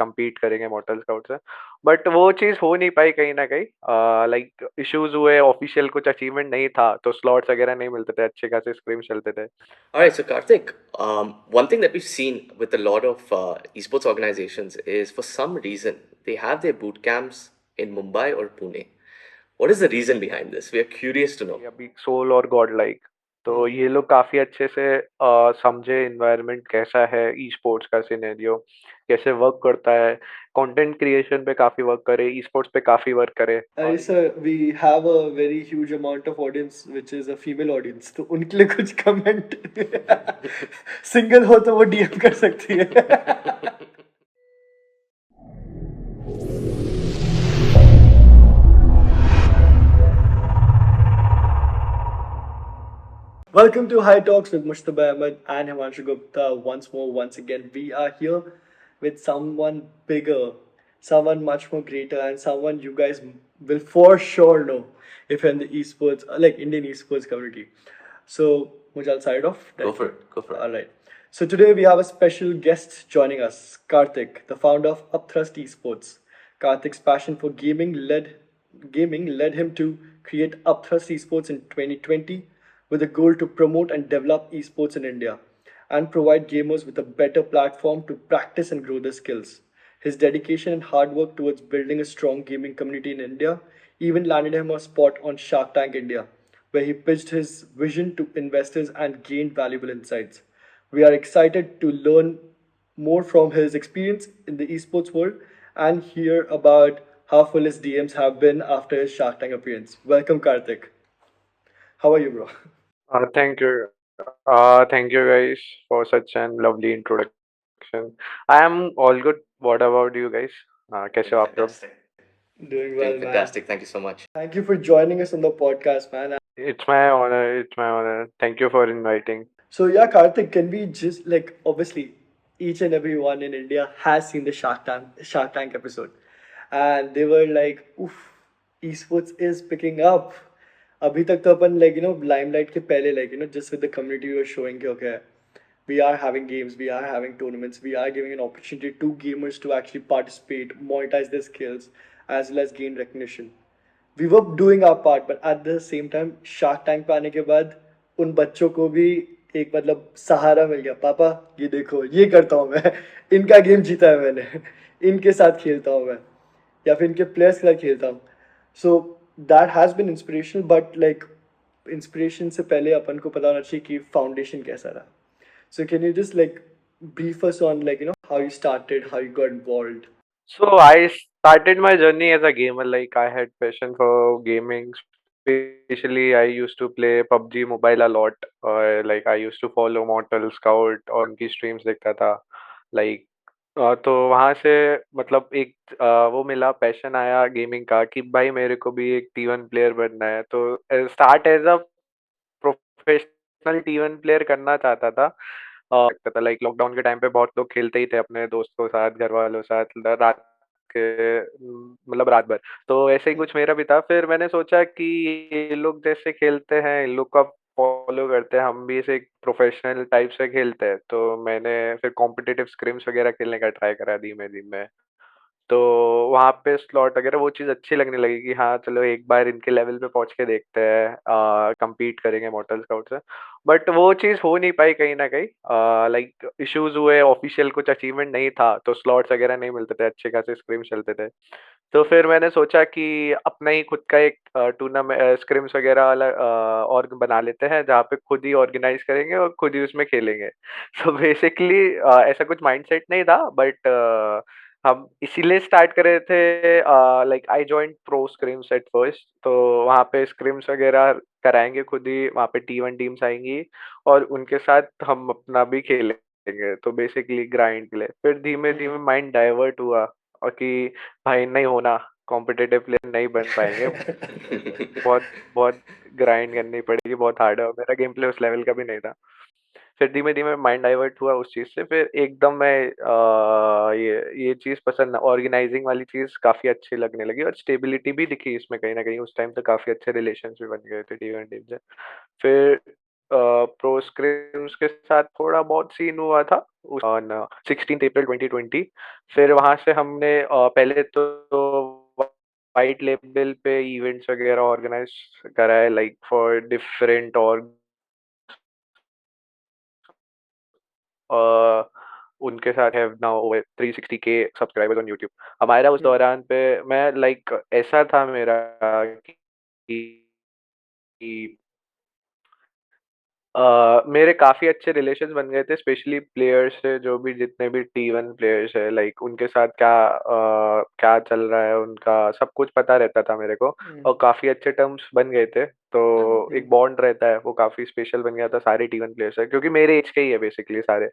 compete करेंगे model scout से, but वो चीज़ हो नहीं पाई कहीं ना कहीं। लाइक इश्यूज हुए, ऑफिशियल कुछ अचीवमेंट नहीं था, तो स्लॉट्स वगैरह नहीं मिलते थे, अच्छे खासे स्क्रीम चलते थे। All right, so Kartik, one thing that we've seen with a lot of esports organizations is for some reason they have their boot camps in Mumbai or Pune. What is the reason behind this? We are curious to know. अभी soul और God like, तो ये लोग काफी अच्छे से समझे environment कैसा है, ई स्पोर्ट्स का सिनेरियो कैसे वर्क करता है, कंटेंट क्रिएशन पे काफी वर्क करे, ई स्पोर्ट्स पे काफी वर्क करे। Sir, we have a very huge amount of audience which is a female audience, तो उनके लिए कुछ कमेंट सिंगल हो तो वो डीएम कर सकती है। Welcome to High Talks with Mushtaba Ahmed and Himanshu Gupta. Once more, once again, we are here with someone bigger, someone much more greater, and someone you guys will for sure know if you're in the esports, like Indian esports community. So, Mujal, I'll start it off. Go for it. Go for it. All right. So today we have a special guest joining us, Kartik, the founder of Upthrust Esports. Kartik's passion for gaming led him to create Upthrust Esports in 2020 with a goal to promote and develop esports in India and provide gamers with a better platform to practice and grow their skills. His dedication and hard work towards building a strong gaming community in India even landed him a spot on Shark Tank India, where he pitched his vision to investors and gained valuable insights. We are excited to learn more from his experience in the esports world and hear about how full his DMs have been after his Shark Tank appearance. Welcome, Kartik. How are you, bro? Thank you, thank you guys for such an lovely introduction. I am all good. What about you guys? कैसे हो आप लोग? Fantastic. Doing well, Doing man. fantastic. Thank you so much. Thank you for joining us on the podcast, man. It's my honor. It's my honor. Thank you for inviting. So yeah, Karthik, can we just like obviously each and everyone in India has seen the Shark Tank episode, and they were like, "Oof, esports is picking up." अभी तक तो अपन like limelight के पहले just with the community we were showing कि okay, we are having games, we are having tournaments, we are giving an opportunity to gamers to actually participate, monetize their skills, as well as gain recognition. We were doing our part, but at the same time shark tank पे आने के बाद उन बच्चों को भी एक मतलब सहारा मिल गया, पापा ये देखो ये करता हूँ मैं, इनका गेम जीता है मैंने, इनके साथ खेलता हूँ मैं, या फिर इनके प्लेयर्स के साथ खेलता हूँ. So that has been inspirational, but like inspiration से पहले अपन को पता होना चाहिए कि फाउंडेशन कैसा रहा. So can you just like brief us on how you started, how you got involved? So I started my journey as a gamer. Like I had passion for gaming. Especially I used to play PUBG Mobile a lot. और like I used to follow Mortal Scout और उनकी streams देखता था. Like तो वहाँ से मतलब एक वो मिला, पैशन आया गेमिंग का कि भाई मेरे को भी एक T1 प्लेयर बनना है. तो start as a professional T1 player करना चाहता था. लगता था लाइक लॉकडाउन के टाइम पे बहुत लोग खेलते ही थे अपने दोस्तों के साथ, घर वालों के साथ, रात के मतलब रात भर. तो ऐसे ही कुछ मेरा भी था. फिर मैंने सोचा कि ये लोग जैसे खेलते हैं, इन लोग का फॉलो करते हैं, हम भी इसे एक प्रोफेशनल टाइप से खेलते हैं. तो मैंने फिर कॉम्पिटिटिव स्क्रिम्स वगैरह खेलने का ट्राई करा धीमे धीमे. तो वहाँ पे स्लॉट वगैरह वो चीज़ अच्छी लगने लगी कि हाँ चलो एक बार इनके लेवल पे पहुँच के देखते हैं, compete करेंगे मॉडल स्काउट से. बट वो चीज़ हो नहीं पाई कहीं ना कहीं. लाइक इश्यूज हुए, ऑफिशियल कुछ अचीवमेंट नहीं था, तो स्लॉट्स वगैरह नहीं मिलते थे, अच्छे खासे स्क्रिम्स चलते थे. तो फिर मैंने सोचा कि अपना ही खुद का एक टूर्नामेंट स्क्रिम्स वगैरह वाला और बना लेते हैं, जहाँ पे खुद ही ऑर्गेनाइज करेंगे और खुद ही उसमें खेलेंगे. सो बेसिकली ऐसा कुछ माइंडसेट नहीं था, बट हम इसीलिए स्टार्ट कर रहे थे. Like I joined pro scrims at first. तो वहाँ पे स्क्रिम्स वगैरह कराएंगे खुद ही, वहाँ पे T1 टीम्स आएंगी और उनके साथ हम अपना भी खेलेंगे. तो बेसिकली ग्राइंड के लिए फिर धीमे धीमे माइंड डाइवर्ट हुआ और कि भाई नहीं होना, कॉम्पिटिटिव प्लेयर नहीं बन पाएंगे, बहुत बहुत ग्राइंड करनी पड़ेगी, बहुत हार्ड है, और मेरा गेम प्ले उस लेवल का भी नहीं था. फिर धीमे धीमे माइंड डाइवर्ट हुआ उस चीज से. फिर एकदम मैं ये चीज पसंद, ऑर्गेनाइजिंग वाली चीज काफी अच्छी लगने लगी, और स्टेबिलिटी भी दिखी इसमें कहीं ना कहीं. उस टाइम तो काफी अच्छे रिलेशन भी बन गए थे T1 टीम से. फिर प्रो स्क्रिम्स के साथ थोड़ा बहुत सीन हुआ था ऑन 16 अप्रैल 2020। फिर वहां से हमने पहले तो वाइट लेवल पे इवेंट्स वगैरह ऑर्गेनाइज करा है, लाइक फॉर डिफरेंट और उनके साथ have now over 360K subscribers on YouTube. हमारा उस हम्म, दौरान पे मैं लाइक ऐसा था मेरा कि मेरे काफ़ी अच्छे रिलेशंस बन गए थे, स्पेशली प्लेयर्स से, जो भी जितने भी T1 प्लेयर्स है, लाइक उनके साथ क्या चल रहा है उनका सब कुछ पता रहता था मेरे को। हम्म, और काफ़ी अच्छे टर्म्स बन गए थे, तो हम्म, एक बॉन्ड रहता है वो काफ़ी स्पेशल बन गया था सारे T1 प्लेयर्स से, क्योंकि मेरे एज के ही है बेसिकली सारे।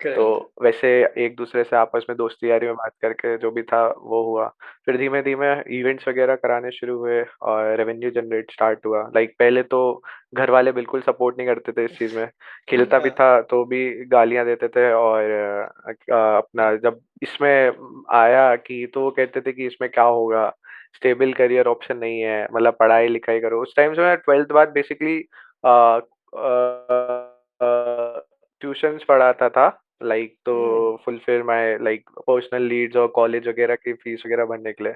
तो correct. वैसे एक दूसरे से आपस में दोस्ती यारी में बात करके जो भी था वो हुआ। फिर धीमे धीमे इवेंट्स वगैरह कराने शुरू हुए और रेवेन्यू जनरेट स्टार्ट हुआ। लाइक पहले तो घर वाले बिल्कुल सपोर्ट नहीं करते थे इस चीज में, खिलता भी हाँ, था तो भी गालियां देते थे। और अपना जब इसमें आया कि तो वो कहते थे कि इसमें क्या होगा, स्टेबल करियर ऑप्शन नहीं है, मतलब पढ़ाई लिखाई करो। उस टाइम से मैं 12th बाद बेसिकली ट्यूशंस पढ़ाता था, लाइक तो hmm, fulfil my like personal needs और कॉलेज वगैरह की फीस वगैरह भरने के लिए।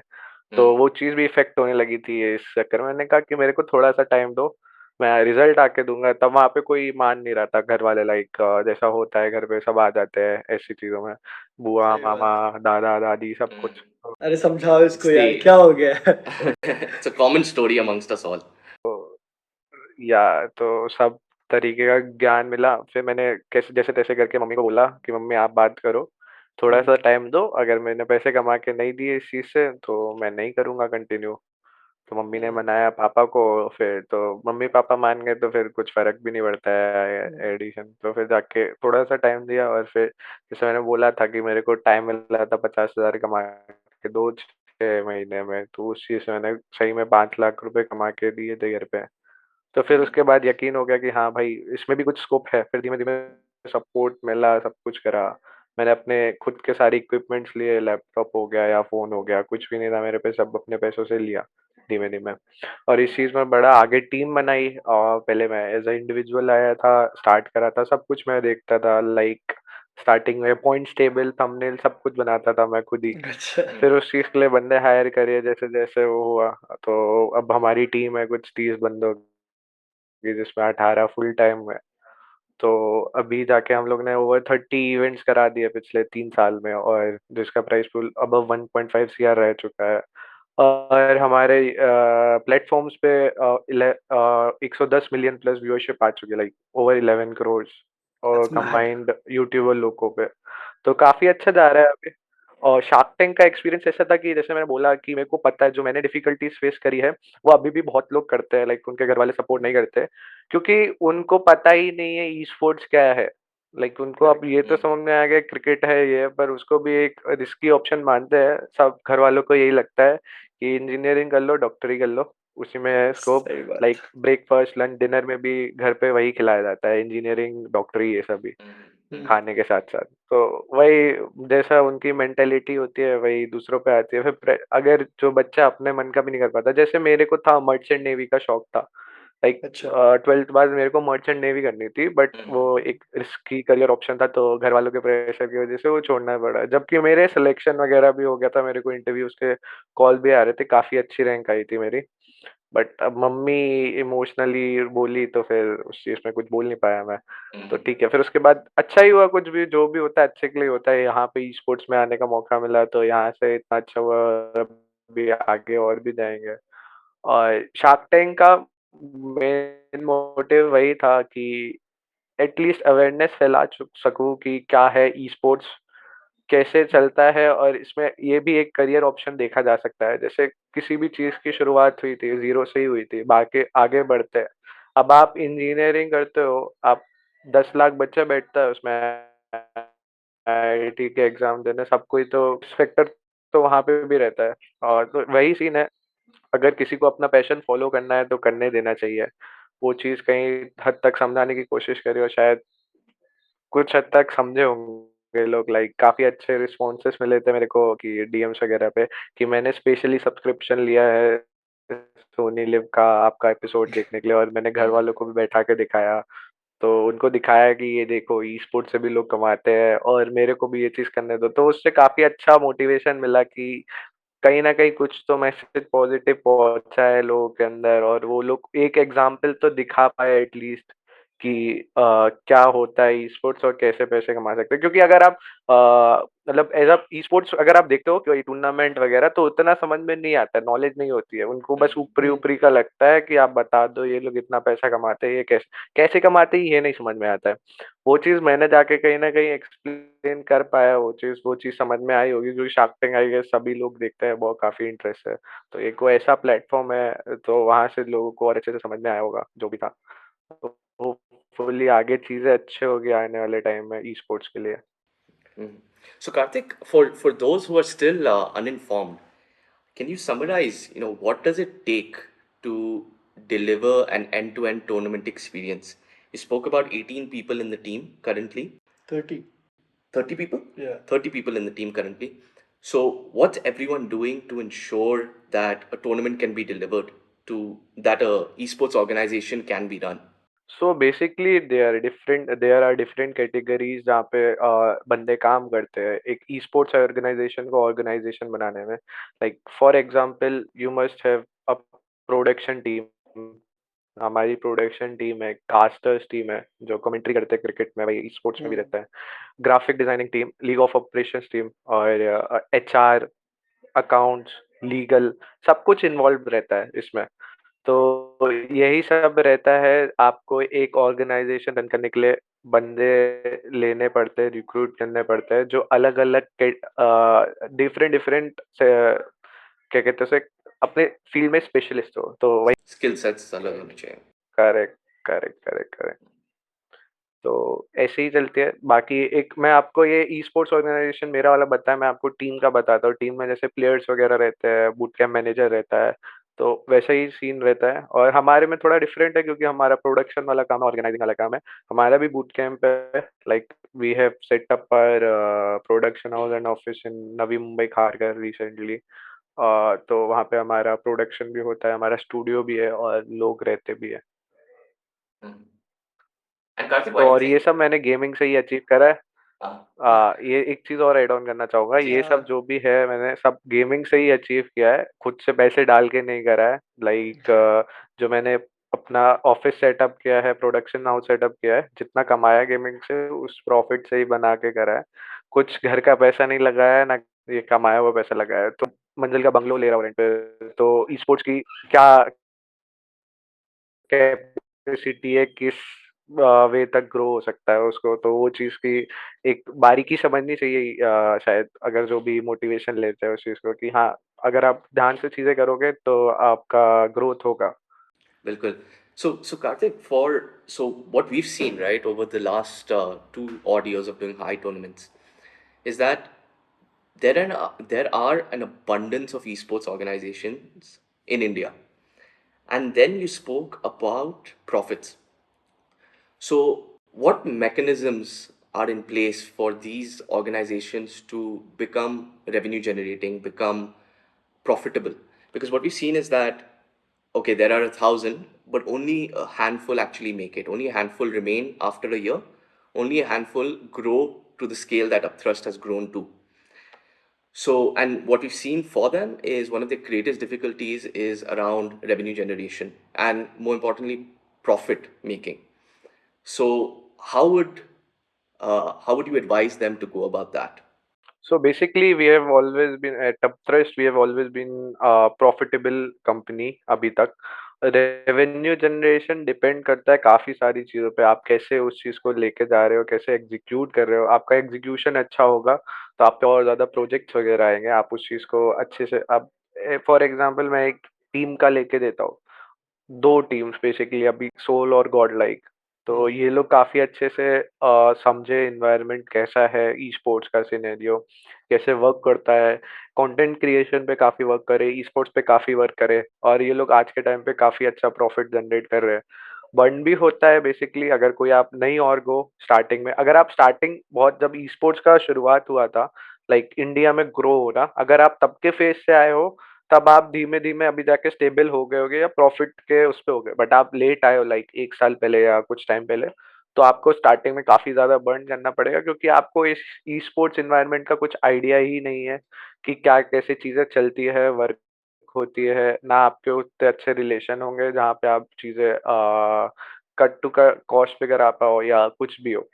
तो हम्म, वो चीज़ भी इफेक्ट होने लगी थी इस चक्कर में। मैंने कहा कि मेरे को थोड़ा सा टाइम दो, मैं रिजल्ट आके दूंगा। तब वहाँ पे कोई मान नहीं रहा था घर वाले, लाइक जैसा होता है घर पे सब आ जाते हैं ऐसी चीजों में, बुआ सही मामा बात. दादा दादी सब हम्म. कुछ। अरे समझाओ It's इसको यार, the क्या हो गया है? it's a common story amongst us all. या तो सब तरीके का ज्ञान मिला। फिर मैंने कैसे जैसे तैसे करके मम्मी को बोला कि मम्मी आप बात करो, थोड़ा सा हम्म, टाइम दो, अगर मैंने पैसे कमा के नहीं दिए इस चीज़ से तो मैं नहीं करूँगा कंटिन्यू। तो मम्मी ने हम्म, मनाया पापा को, फिर तो मम्मी पापा मान गए, तो फिर कुछ फर्क भी नहीं पड़ता हम्म, है एडिशन। तो फिर जाके थोड़ा सा टाइम दिया, और फिर जैसे मैंने बोला था कि मेरे को टाइम मिला था 50,000 कमा के दो 6 महीने में, तो उस चीज़ से मैंने सही में 5 लाख रुपए कमा के दिए थे घर पे। तो फिर हम्म. उसके बाद यकीन हो गया कि हाँ भाई इसमें भी कुछ स्कोप है। फिर धीमे धीमे सपोर्ट मिला, सब कुछ करा। मैंने अपने खुद के सारे इक्विपमेंट्स लिए, लैपटॉप हो गया या फोन हो गया, कुछ भी नहीं था मेरे पे, सब अपने पैसों से लिया धीमे धीमे। और इस चीज में बड़ा आगे टीम बनाई। और पहले मैं एज अ इंडिविजुअल आया था, स्टार्ट करा था, सब कुछ मैं देखता था, लाइक स्टार्टिंग में पॉइंट्स टेबल थंबनेल सब कुछ बनाता था मैं खुद ही। अच्छा. फिर उस चीज के लिए बंदे हायर करे, जैसे जैसे वो हुआ। तो अब हमारी टीम है कुछ 30 बंदों की, जिसमें 18 फुल टाइम है। तो अभी जाके हम लोग ने ओवर 30 इवेंट्स करा दिए पिछले 3 साल में, और जिसका प्राइस पूल अब 1.5 CR रह चुका है। और हमारे प्लेटफॉर्म्स पे 110 मिलियन प्लस व्यूअरशिप आ चुकी है, लाइक ओवर 11 करोड़, और That's mad. कंबाइंड यूट्यूबर लोगों पे। तो काफी अच्छा जा रहा है अभी। और शार्क टैंक का एक्सपीरियंस ऐसा था कि जैसे मैंने बोला कि मेरे को पता है जो मैंने डिफिकल्टीज फेस करी है वो अभी भी बहुत लोग करते हैं, लाइक उनके घर वाले सपोर्ट नहीं करते, क्योंकि उनको पता ही नहीं है ई स्पोर्ट्स क्या है। लाइक उनको अब Correct. ये तो हम्म. समझ में आ गया क्रिकेट है ये, पर उसको भी एक रिस्की ऑप्शन मानते हैं। सब घर वालों को यही लगता है कि इंजीनियरिंग कर लो, डॉक्टरी कर लो, उसी में है स्कोप। सही बात. लाइक ब्रेकफास्ट लंच डिनर में भी घर पे वही खिलाया जाता है, इंजीनियरिंग डॉक्टरी ये सब भी हम्म. हम्म. हम्म, खाने के साथ साथ। तो वही जैसा उनकी मेंटेलिटी होती है वही दूसरों पे आती है। फिर अगर जो बच्चा अपने मन का भी नहीं कर पाता, जैसे मेरे को था मर्चेंट नेवी का शौक था, लाइक अच्छा. 12th बाद मेरे को मर्चेंट नेवी करनी थी, बट वो हम्म. एक रिस्की करियर ऑप्शन था, तो घर वालों के प्रेशर की वजह से वो छोड़ना पड़ा। जबकि मेरे सिलेक्शन वगैरह भी हो गया था, मेरे को इंटरव्यूज के कॉल भी आ रहे थे, काफी अच्छी रैंक आई थी मेरी। बट अब मम्मी इमोशनली बोली, तो फिर उस चीज में कुछ बोल नहीं पाया मैं। तो हम्म. ठीक है, फिर उसके बाद अच्छा ही हुआ, कुछ भी जो भी होता है अच्छे के लिए होता है। यहाँ पे ई स्पोर्ट्स में आने का मौका मिला, तो यहाँ से इतना अच्छा हुआ, भी आगे और भी जाएंगे। और शार्क टैंक का मेन मोटिव वही था कि एटलीस्ट अवेयरनेस फैला सकूं कि क्या है ई स्पोर्ट्स, कैसे चलता है, और इसमें ये भी एक करियर ऑप्शन देखा जा सकता है। जैसे किसी भी चीज की शुरुआत हुई थी जीरो से ही हुई थी, बाकी आगे बढ़ते हैं। अब आप इंजीनियरिंग करते हो, आप 10 लाख बच्चा बैठता है उसमें आईआईटी के एग्जाम देने, सब कोई तो फैक्टर तो वहां पे भी रहता है। और तो वही सीन है, अगर किसी को अपना पैशन फॉलो करना है तो करने देना चाहिए। वो चीज कहीं हद तक समझाने की कोशिश करी, और शायद कुछ हद तक समझे होंगे लोग। लाइक काफी अच्छे रिस्पॉन्सेस मिले थे मेरे को कि डीएम्स वगैरह पे, कि मैंने स्पेशली सब्सक्रिप्शन लिया है सोनी लिव का आपका एपिसोड देखने के लिए, और मैंने घर हम्म. वालों को भी बैठा के दिखाया। तो उनको दिखाया कि ये देखो ई स्पोर्ट से भी लोग कमाते हैं और मेरे को भी ये चीज करने दो, तो उससे काफी अच्छा मोटिवेशन मिला कि कहीं ना कहीं कुछ तो मैसेज पॉजिटिव पहुंचा है लोगों के अंदर, और वो लोग एक एग्जाम्पल तो दिखा पाए एटलीस्ट कि क्या होता है ई स्पोर्ट्स और कैसे पैसे कमा सकते हैं। क्योंकि अगर आप मतलब एज अ ई स्पोर्ट्स अगर आप देखते हो कोई टूर्नामेंट वगैरह, तो उतना समझ में नहीं आता, नॉलेज नहीं होती है उनको, बस ऊपरी ऊपरी का लगता है कि आप बता दो ये लोग इतना पैसा कमाते हैं, ये कैसे कैसे कमाते हैं ये नहीं समझ में आता है। वो चीज मैंने जाके कहीं ना कहीं एक्सप्लेन कर पाया, वो चीज समझ में आई होगी, क्योंकि शार्क टैंक आई गेस सभी लोग देखते हैं, बहुत काफी इंटरेस्ट है। तो एक वो ऐसा प्लेटफॉर्म है, तो वहां से लोगों को और अच्छे से समझ में आया होगा जो भी था। तो होपफुली आगे चीजें अच्छे होगी आने वाले टाइम में ई स्पोर्ट्स के लिए। Mhm. So Karthik, for those who are still uninformed, can you summarize, what does it take to deliver an end-to-end tournament experience? You spoke about 18 people in the team currently. 30. 30 people? Yeah. 30 people in the team currently. So what's everyone doing to ensure that a tournament can be delivered, to that a esports organization can be run? So basically there are different categories जहाँ पे बंदे काम करते हैं एक esports organisation को organisation बनाने में। Like for example you must have a production team. हमारी प्रोडक्शन टीम है, कास्टर्स टीम है जो कमेंट्री करते हैं क्रिकेट में, भाई ई स्पोर्ट्स में भी रहता है। Graphic designing team, league of operations team, और एचआर, अकाउंट्स, लीगल, सब कुछ इन्वॉल्व रहता है इसमें। तो यही सब रहता है, आपको एक ऑर्गेनाइजेशन रन करने के लिए बंदे लेने पड़ते हैं, रिक्रूट करने पड़ते हैं जो अलग अलग डिफरेंट डिफरेंट क्या कहते हैं उसे, अपने फील्ड में स्पेशलिस्ट हो, तो वही। Skill sets अलग होने चाहिए. Correct, correct, correct, correct. तो ऐसे ही चलती है। बाकी एक मैं आपको ये ई स्पोर्ट्स ऑर्गेनाइजेशन मेरा वाला बताया, मैं आपको टीम का बताता हूँ। टीम में जैसे प्लेयर्स वगैरह रहते हैं, बूट कैंप मैनेजर रहता है, तो वैसा ही सीन रहता है। और हमारे में थोड़ा डिफरेंट है क्योंकि हमारा प्रोडक्शन वाला काम है, ऑर्गेनाइजिंग वाला काम है। हमारा भी बूट कैंप है, like we have set up our production house and office in Navi Mumbai Kharghar recently. तो वहाँ पे हमारा प्रोडक्शन भी होता है, हमारा स्टूडियो भी है और लोग रहते भी है। Mhm. And Karthik, why तो do you और ये think? सब मैंने गेमिंग से ही अचीव करा है। Uh, ये एक चीज और ऐड ऑन करना चाहूंगा, जी. ये सब जो भी है मैंने सब गेमिंग से ही अचीव किया है, खुद से पैसे डाल के नहीं करा है। लाइक जो मैंने अपना ऑफिस सेटअप किया है, प्रोडक्शन हाउस सेटअप किया है, जितना कमाया गेमिंग से उस प्रॉफिट से ही बना के करा है। कुछ घर का पैसा नहीं लगाया है ना, ये कमाया हुआ पैसा लगाया है। तो मंजिल का बंगलो ले रहा हूँ रेंट पे, तो ई स्पोर्ट्स की क्या कैपेसिटी है, किस वे तक ग्रो हो सकता है उसको, तो वो चीज़ की एक बारीकी समझनी चाहिए शायद, अगर जो भी मोटिवेशन लेते हैं उस चीज़ को, कि हाँ, अगर आप ध्यान से चीज़ें करोगे तो आपका ग्रोथ होगा। Bilkul. So Karthik, what we've seen right over the last 2 odd years of doing high tournaments is that there are an abundance of esports organizations in India, and then you spoke about profits. So, what mechanisms are in place for these organizations to become revenue generating, become profitable? Because what we've seen is that, okay, there are 1,000, but only a handful actually make it. Only a handful remain after a year. Only a handful grow to the scale that Upthrust has grown to. So, and what we've seen for them is one of the greatest difficulties is around revenue generation and more importantly, profit making. So, how would you advise them to go about that? So basically, we have always been at Upthrust. We have always been a profitable company अभी तक। Revenue generation depend करता है काफी सारी चीजों पे, आप कैसे उस चीज को लेके जा रहे हो, कैसे एग्जीक्यूट कर रहे हो। आपका एग्जीक्यूशन अच्छा होगा तो आप पे और ज्यादा प्रोजेक्ट्स वगैरह आएंगे, आप उस चीज को अच्छे से। अब फॉर एग्जांपल मैं एक टीम का लेके देता हूँ, दो टीम्स बेसिकली अभी, सोल और गॉड लाइक। तो ये लोग काफी अच्छे से समझे इन्वायरमेंट कैसा है, ई स्पोर्ट्स का सिनेरियो कैसे वर्क करता है, कंटेंट क्रिएशन पे काफी वर्क करे, ई स्पोर्ट्स पे काफी वर्क करे, और ये लोग आज के टाइम पे काफी अच्छा प्रॉफिट जनरेट कर रहे हैं। बर्न भी होता है बेसिकली, अगर कोई आप नहीं और गो स्टार्टिंग में, अगर आप स्टार्टिंग बहुत जब ई स्पोर्ट्स का शुरुआत हुआ था, लाइक इंडिया में ग्रो हो रहा, अगर आप तब के फेज से आए हो, तब आप धीमे धीमे अभी जाके स्टेबल हो गए होगे या प्रॉफिट के उस पे हो गए। बट आप लेट आए हो, लाइक एक साल पहले या कुछ टाइम पहले, तो आपको स्टार्टिंग में काफ़ी ज़्यादा बर्न करना पड़ेगा, क्योंकि आपको इस ई स्पोर्ट्स एनवायरनमेंट का कुछ आइडिया ही नहीं है कि क्या कैसे चीज़ें चलती है, वर्क होती है। ना आपके उतने अच्छे रिलेशन होंगे जहाँ पे आप चीज़ें कट टू कॉस्ट पे करा पाओ या कुछ भी हो।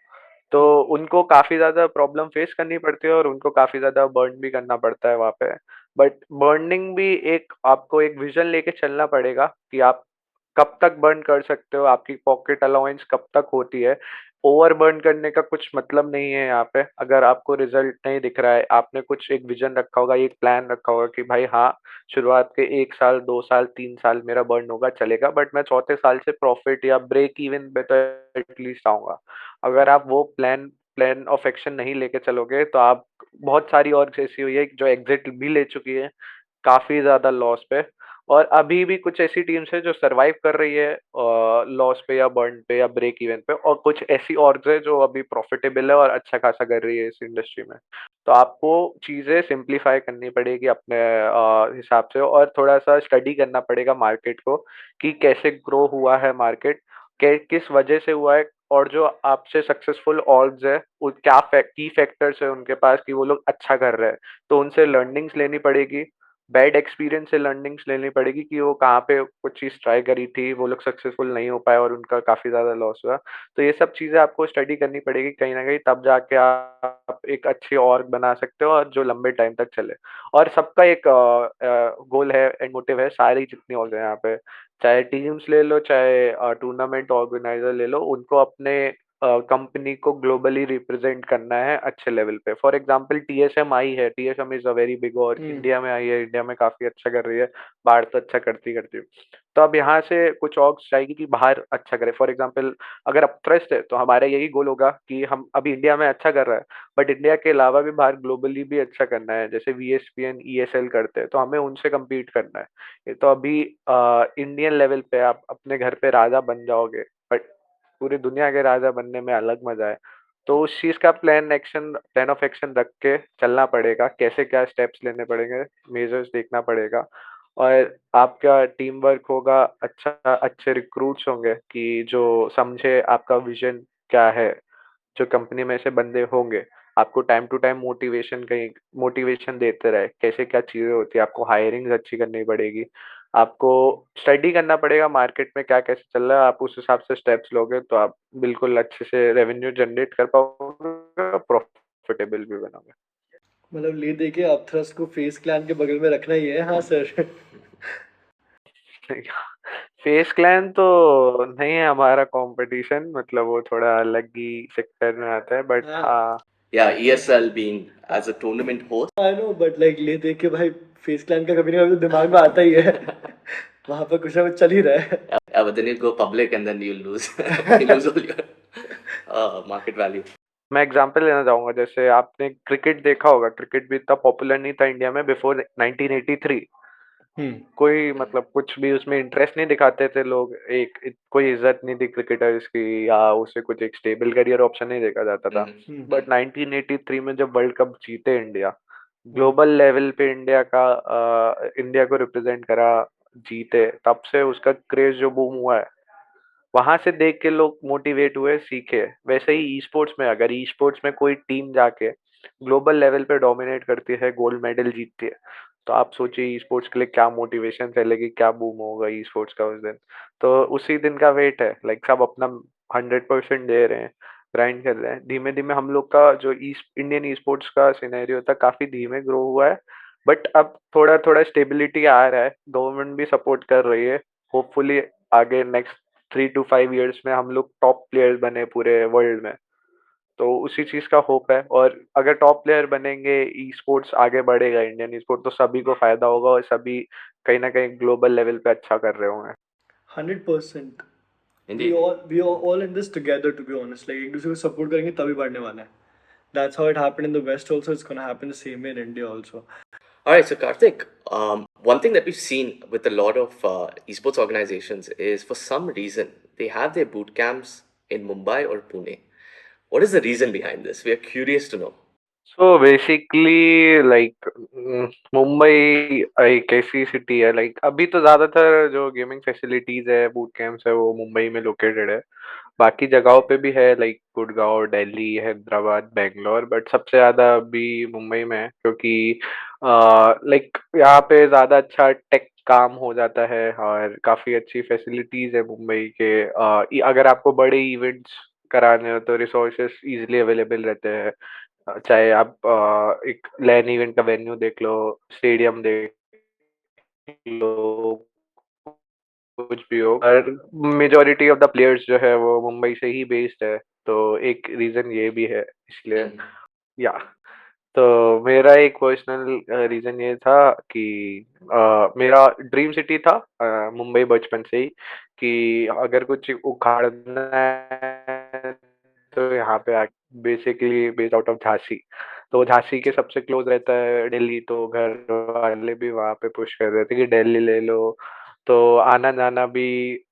तो उनको काफ़ी ज़्यादा प्रॉब्लम फेस करनी पड़ती है और उनको काफ़ी ज़्यादा बर्न भी करना पड़ता है वहाँ पे। बट बर्निंग भी एक आपको एक विज़न लेके चलना पड़ेगा कि आप कब तक बर्न कर सकते हो, आपकी पॉकेट अलाउंस कब तक होती है। ओवर बर्न करने का कुछ मतलब नहीं है यहाँ पे। अगर आपको रिज़ल्ट नहीं दिख रहा है, आपने कुछ एक विज़न रखा होगा, एक प्लान रखा होगा कि भाई हाँ, शुरुआत के 1 साल, 2 साल, 3 साल मेरा बर्न होगा, चलेगा, बट मैं चौथे साल से प्रॉफ़िट या ब्रेक इवन पे तो एटलीस्ट आऊँगा। अगर आप वो प्लान ऑफ एक्शन नहीं लेके चलोगे तो आप, बहुत सारी और ऐसी हुई है जो एग्जिट भी ले चुकी है काफी ज्यादा लॉस पे, और अभी भी कुछ ऐसी टीम्स है जो सरवाइव कर रही है लॉस पे या बर्न पे या ब्रेक इवन पे, और कुछ ऐसी और है जो अभी प्रॉफिटेबल है और अच्छा खासा कर रही है इस इंडस्ट्री में। तो आपको चीजें सिंप्लीफाई करनी पड़ेगी अपने हिसाब से, और थोड़ा सा स्टडी करना पड़ेगा मार्केट को कि कैसे ग्रो हुआ है मार्केट, किस वजह से हुआ है, और जो आपसे सक्सेसफुल ऑर्ग्स है वो क्या की फैक्टर्स है उनके पास कि वो लोग अच्छा कर रहे हैं। तो उनसे लर्निंग्स लेनी पड़ेगी, बैड एक्सपीरियंस से लर्निंग्स लेनी पड़ेगी कि वो कहाँ पे कुछ चीज़ ट्राई करी थी, वो लोग सक्सेसफुल नहीं हो पाए और उनका काफ़ी ज़्यादा लॉस हुआ। तो ये सब चीज़ें आपको स्टडी करनी पड़ेगी कहीं ना कहीं, तब जाके आप एक अच्छी ऑर्ग बना सकते हो और जो लंबे टाइम तक चले। और सबका एक गोल है एंड मोटिव है, सारी जितनी ऑर्ग है यहाँ पे, चाहे टीम्स ले लो, चाहे टूर्नामेंट ऑर्गेनाइजर ले लो, उनको अपने कंपनी को ग्लोबली रिप्रेजेंट करना है अच्छे लेवल पे। फॉर एग्जांपल टीएसएम आई है, TSM is a very big, और इंडिया में आई है, इंडिया में काफी अच्छा कर रही है, बाहर तो अच्छा करती करती है। तो अब यहाँ से कुछ ऑर्ग्स चाहेगी कि बाहर अच्छा करे। फॉर एग्जांपल अगर अपथ्रस्ट है तो हमारा यही गोल होगा कि हम अभी इंडिया में अच्छा कर रहा है, बट इंडिया के अलावा भी बाहर ग्लोबली भी अच्छा करना है। जैसे वीएसपीएन ईएसएल करते हैं तो हमें उनसे कम्पीट करना है। ये तो अभी इंडियन लेवल पे आप अपने घर पे राजा बन जाओगे, बट पूरी दुनिया के राजा बनने में अलग मजा है। तो उस चीज का प्लान ऑफ एक्शन रख के चलना पड़ेगा, कैसे क्या स्टेप्स लेने पड़ेंगे, मेजर्स देखना पड़ेगा। और आपका टीम वर्क होगा अच्छा, अच्छे रिक्रूट्स होंगे कि जो समझे आपका विजन क्या है, जो कंपनी में ऐसे बंदे होंगे आपको टाइम टू टाइम मोटिवेशन देते रहे, कैसे क्या चीजें होती है। आपको हायरिंग अच्छी करनी पड़ेगी, आपको स्टडी करना पड़ेगा मार्केट में क्या कैसे चल रहा है, आप उस हिसाब से स्टेप्स लोगे तो आप बिल्कुल अच्छे से रेवेन्यू जनरेट कर पाओगे, प्रॉफिटेबल भी बनोगे। मतलब ले दे के अपथ्रस्ट को फेस क्लैन के बगल में रखना ही है, हाँ सर। फेस क्लैन तो नहीं है हमारा कंपटीशन, मतलब वो थोड़ा अलग ही सेक्टर में आता है, बट हाँ हाँ। Yeah, ESL being as a tournament host. I know, but like ले दे के भाई फेस क्लैन का कभी ना कभी तो दिमाग में आता ही है। वहां पर कुछ ना कुछ चल ही रहा है। Yeah, but then you go public and then you lose you lose all your market value. मैं एग्जांपल लेना चाहूंगा, जैसे आपने क्रिकेट देखा होगा, क्रिकेट भी इतना पॉपुलर नहीं था इंडिया में बिफोर 1983। कोई मतलब कुछ भी उसमें इंटरेस्ट नहीं दिखाते थे लोग, कोई इज्जत नहीं थी क्रिकेटर्स की, या उसे कुछ एक स्टेबल करियर ऑप्शन नहीं देखा जाता था। बट 1983 में जब वर्ल्ड कप जीते इंडिया, ग्लोबल लेवल पे इंडिया को रिप्रेजेंट करा, जीते, तब से उसका क्रेज जो बूम हुआ है, वहां से देख के लोग मोटिवेट हुए, सीखे। वैसे ही ई स्पोर्ट्स में, अगर ई स्पोर्ट्स में कोई टीम जाके ग्लोबल लेवल पे डोमिनेट करती है, गोल्ड मेडल जीतती है, तो आप सोचिए ई स्पोर्ट्स के लिए क्या मोटिवेशन फैलेगी, क्या बूम होगा ई स्पोर्ट्स का उस दिन। तो उसी दिन का वेट है, लाइक सब अपना 100% दे रहे हैं, ग्राइंड कर रहे हैं। धीमे धीमे हम लोग का जो इंडियन ई स्पोर्ट्स का सिनेरियो था काफी धीमे ग्रो हुआ है, बट अब थोड़ा थोड़ा स्टेबिलिटी आ रहा है, गवर्नमेंट भी सपोर्ट कर रही है। होपफुली आगे नेक्स्ट 3 to 5 years में हम लोग टॉप प्लेयर्स बने पूरे वर्ल्ड में। तो उसी चीज का होप है, और अगर टॉप प्लेयर बनेंगे, ई स्पोर्ट्स आगे बढ़ेगा, इंडियन ई स्पोर्ट, तो सभी को फायदा होगा और सभी कहीं ना कहीं ग्लोबल लेवल पे अच्छा कर रहे होंगे। 100%। We Indeed. All we are all in this together, to be honest. Like एक दूसरे को सपोर्ट करेंगे तभी बढ़ने वाला है। That's how it happened in the West also, it's gonna happen the same way in India also. All right, so Karthik, one thing that we've seen with a lot of esports organizations is for some reason they have their boot camps in Mumbai or Pune. What is the reason behind this? We are curious to know. So basically like Mumbai एक ऐसी city है, like अभी तो ज्यादातर जो gaming facilities है, boot camps है, वो मुंबई में लोकेटेड है। बाकी जगहों पे भी है, लाइक गुड़गांव, दिल्ली, हैदराबाद, बेंगलोर, बट सबसे ज्यादा अभी मुंबई में है, क्योंकि लाइक यहाँ पे ज्यादा अच्छा टेक काम हो जाता है और काफी अच्छी फैसिलिटीज है मुंबई के। अगर आपको बड़े इवेंट्स कराने हो तो रिसोर्सेस इजीली अवेलेबल रहते हैं। चाहे आप एक लैन इवेंट का वेन्यू देख लो, स्टेडियम देख लो, कुछ भी हो, और मेजोरिटी ऑफ द प्लेयर्स जो है वो मुंबई से ही बेस्ड है। तो एक रीजन ये भी है, इसलिए या तो मेरा एक पर्सनल रीजन ये था कि मेरा ड्रीम सिटी था मुंबई बचपन से ही, कि अगर कुछ उखाड़ना है तो यहाँ पे basically based out of Jhansi. तो झांसी के सबसे क्लोज रहता है दिल्ली, तो घर वाले भी वहाँ पे पुश कर रहे थे कि दिल्ली ले लो, तो आना जाना भी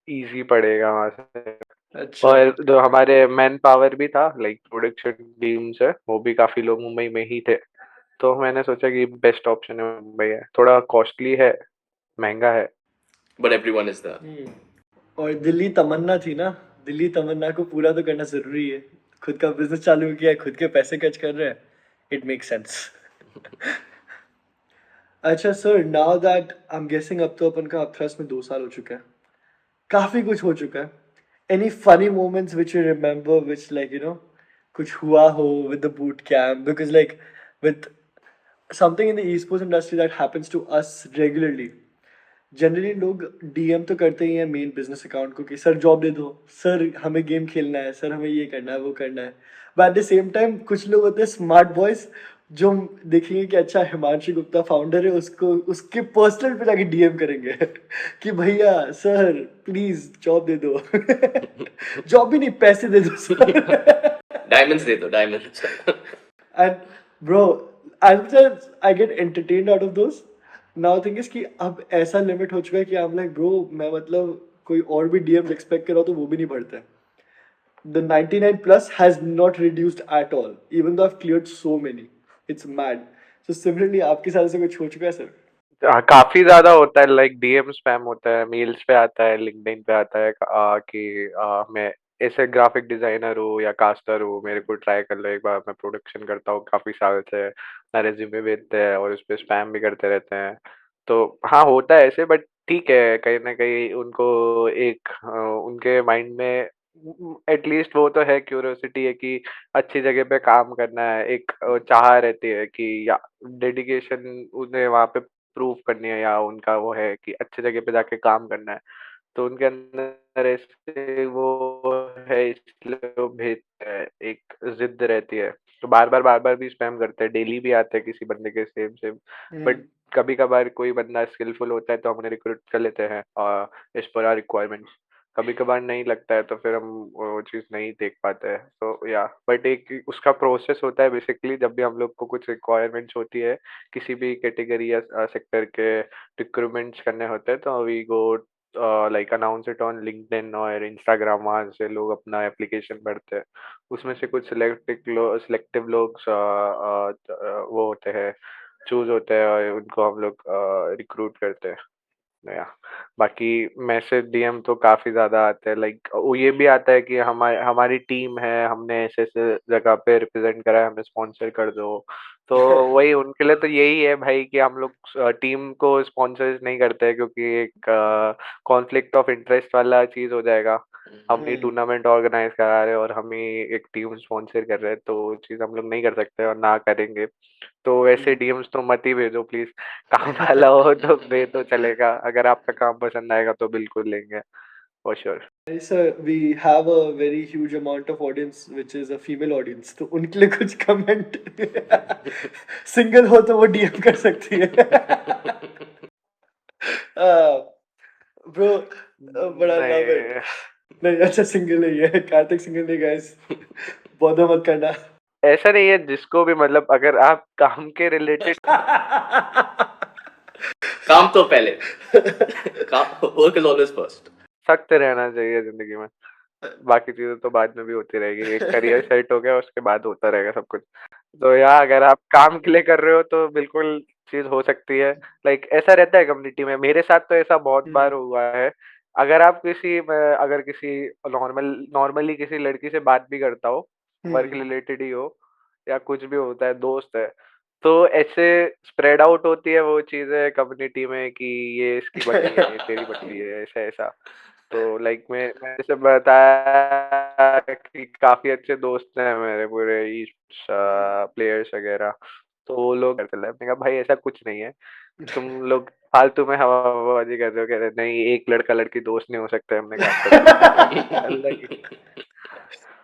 इजी पड़ेगा वहाँ से। अच्छा। और जो हमारे मैन पावर भी था, लाइक प्रोडक्शन टीम्स है, वो भी काफी लोग मुंबई में ही थे। तो मैंने सोचा कि बेस्ट ऑप्शन है मुंबई है, थोड़ा कॉस्टली है, महंगा है। But everyone is there. और दिल्ली तमन्ना थी ना, दिल्ली तमन्ना को पूरा तो करना जरूरी है। खुद का बिजनेस चालू किया है, खुद के पैसे खर्च कर रहे हैं, इट मेक सेंस। अच्छा sir, now that I am गेसिंग अब तो अपन का अपथ्रस्ट में 2 साल हो चुका है, काफी कुछ हो चुका है। Any funny moments which you remember which like कुछ हुआ हो with the boot camp, because like with something in the esports industry that happens to us regularly, generally लोग डीएम तो करते ही हैं मेन बिजनेस अकाउंट को कि sir job दे दो, सर हमें गेम खेलना है, सर हमें ये करना है, वो करना है। But at the same time कुछ लोग होते हैं स्मार्ट बॉयज, जो देखेंगे कि अच्छा हिमांशु गुप्ता फाउंडर है, उसको उसके पर्सनल पे जाके डीएम करेंगे कि भैया सर प्लीज जॉब दे दो। जॉब भी नहीं, पैसे दे दो सर। Diamonds दे दो, diamonds. And bro, I get entertained out of those. Now thing is कि अब ऐसा लिमिट हो चुका है कि I'm like bro, मैं मतलब कोई और भी डीएम्स एक्सपेक्ट कर रहा हूँ तो वो भी नहीं बढ़ता है। The 99 plus has not reduced at all, even though I've cleared so many. It's mad. So similarly आपके साथ से कुछ हो चुका है सर? काफी ज्यादा होता है, लाइक डीएम स्पैम होता है, मेल्स पे आता है, लिंक्डइन पे आता है कि मैं ऐसे ग्राफिक डिजाइनर हूँ या कास्टर हूँ, मेरे को ट्राई कर लो एक बार, मैं प्रोडक्शन करता हूँ काफी साल से, ना रेज्यूमे भेजते हैं और उस पे स्पैम भी करते रहते हैं। तो हाँ होता है ऐसे, बट ठीक है, कहीं ना कहीं उनको एक उनके माइंड में एटलीस्ट वो तो है, क्यूरियोसिटी है कि अच्छी जगह पे काम करना है, एक चाह रहती है कि या डेडिकेशन उन्हें वहां पे प्रूव करनी है, या उनका वो है कि अच्छी जगह पे जाके काम करना है। तो उनके अंदर ऐसे वो है, इसलिए वो भेजते हैं, एक जिद रहती है। तो बार बार भी स्पैम करते हैं, डेली भी आते हैं किसी बंदे के सेम सेम। बट कभी कभार कोई बंदा स्किलफुल होता है तो हम उन्हें रिक्रूट कर लेते हैं एज पर आर रिक्वायरमेंट्स। कभी कभार नहीं लगता है तो फिर हम वो चीज़ नहीं देख पाते हैं। तो या बट एक उसका प्रोसेस होता है बेसिकली, जब भी हम लोग को कुछ रिक्वायरमेंट्स होती है किसी भी कैटेगरी या सेक्टर के रिक्रूटमेंट्स करने होते हैं, तो we go like announce it on LinkedIn और इंस्टाग्राम, वहाँ से लोग अपना एप्लीकेशन भरते हैं। उसमें से कुछ सिलेक्टिव लोग वो होते हैं, चूज होते हैं, और उनको हम लोग रिक्रूट करते हैं। या बाकी मैसेज डीएम तो काफी ज्यादा आते हैं, लाइक वो ये भी आता है कि हमारी हमारी टीम है, हमने ऐसे ऐसे जगह पे रिप्रेजेंट करा है, हमें स्पॉन्सर कर दो। तो वही उनके लिए तो यही है भाई कि हम लोग टीम को स्पॉन्सर नहीं करते हैं, क्योंकि एक कॉन्फ्लिक्ट ऑफ इंटरेस्ट वाला चीज हो जाएगा। हम ही टूर्नामेंट ऑर्गेनाइज करा रहे हैं और हम ही एक टीम स्पॉन्सर कर रहे हैं, तो वो चीज हम लोग नहीं कर सकते और ना करेंगे। तो वैसे डीएम्स तो मत ही भेजो प्लीज। काम वाला हो तो भेज दो, चलेगा, अगर आपका काम पसंद आएगा तो बिल्कुल लेंगे, for sure. Sir, we have a very huge amount of audience which is a female audience, तो उनके लिए कुछ कमेंट सिंगल हो तो वो डीएम कर सकती है। ब्रो, बड़ा लव इट। नहीं, नहीं अच्छा, सिंगल नहीं है, कार्तिक सिंगल नहीं गाइस, बॉदर मत करना। ऐसा नहीं है, जिसको भी मतलब अगर आप काम के रिलेटेड काम तो पहले। काम, work is always first. सख्त रहना चाहिए जिंदगी में, बाकी चीजें तो बाद में भी होती रहेगी। एक करियर सेट हो गया उसके बाद होता रहेगा सब कुछ। तो यार अगर आप काम के लिए कर रहे हो तो बिल्कुल चीज हो सकती है। लाइक ऐसा रहता है कम्युनिटी में, मेरे साथ तो ऐसा बहुत बार हम्म हुआ है। अगर आप किसी अगर किसी नॉर्मली किसी लड़की से बात भी करता हो, वर्क हम्म रिलेटेड ही हो या कुछ भी होता है, दोस्त है, तो ऐसे स्प्रेड आउट होती है वो चीजें कम्युनिटी में कि ये इसकी बटली है, ये तेरी बटली है, ऐसा ऐसा। तो लाइक मैं जैसे बताया कि काफी अच्छे दोस्त हैं मेरे पूरे प्लेयर्स वगैरह। तो वो लोग करते थे, मैंने कहा भाई ऐसा कुछ नहीं है, तुम लोग फालतू में हवाबाजी कर रहे हो। कह रहे नहीं, एक लड़का लड़की दोस्त नहीं हो सकता। हमने कहा अच्छा ठीक है भाई। अल्लाह की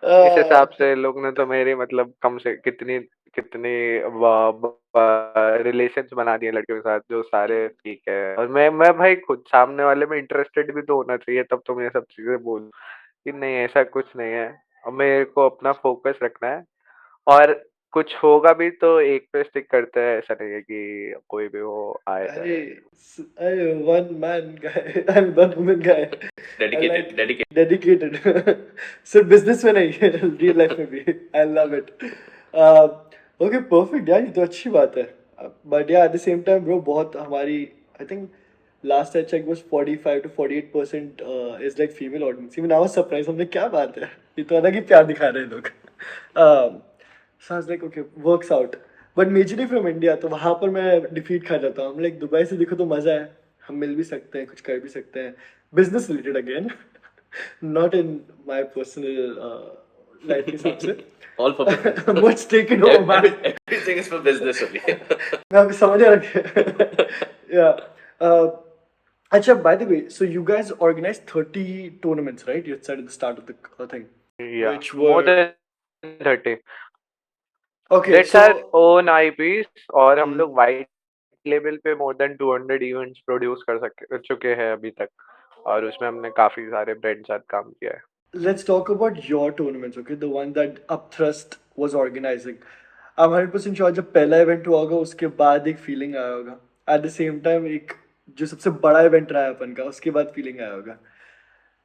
इस हिसाब से लोग ने तो मेरी मतलब कम से कितनी कितनी रिलेशंस बना दिए लड़कियों के साथ, जो सारे ठीक है। और मैं भाई खुद सामने वाले में इंटरेस्टेड भी तो होना चाहिए, तब तो मैं ये सब चीजें बोलूं कि नहीं ऐसा कुछ नहीं है। और मेरे को अपना फोकस रखना है, और कुछ होगा भी तो एक पे स्टिक करते हैं, ऐसा नहीं है कि कोई भी हो आए अरे जाए। अरे one man guy I one woman guy I Dedicated, like dedicated. Dedicated सिर्फ बिजनेस में नहीं रियल लाइफ में भी I love it okay perfect यार ये तो अच्छी बात है बट या at the same time bro बहुत हमारी I think last I check was 45 to 48% is like female audience even I was surprise हमने क्या बात है ये तो अलग ही प्यार दिखा रहे हैं लोग so I was like okay works out but majorly from India तो वहां पर मैं डिफीट खा जाता हूँ लाइक दुबई से देखो तो मजा है हम मिल भी सकते हैं कुछ कर भी सकते हैं business related again not in my personal life के हिसाब से All for business. much taken over man Everything is for business only. मैं अभी समझ रखे या अच्छा by the way so you guys organized 30 tournaments right you said at the start of the thing या which more were than 30। okay that's our so own IPs, और हम hmm, लोग वाइट लेवल पे मोर देन 200 इवेंट्स प्रोड्यूस कर चुके हैं अभी तक, और उसमें हमने काफी सारे ब्रांड साथ काम किया है। let's talk about your tournaments, okay? The one that Upthrust was organizing. I'm 100% sure जब पहला इवेंट हुआ होगा उसके बाद एक फीलिंग आया होगा एट द सेम टाइम एक जो सबसे बड़ा इवेंट रहा है अपन का उसके बाद फीलिंग आया होगा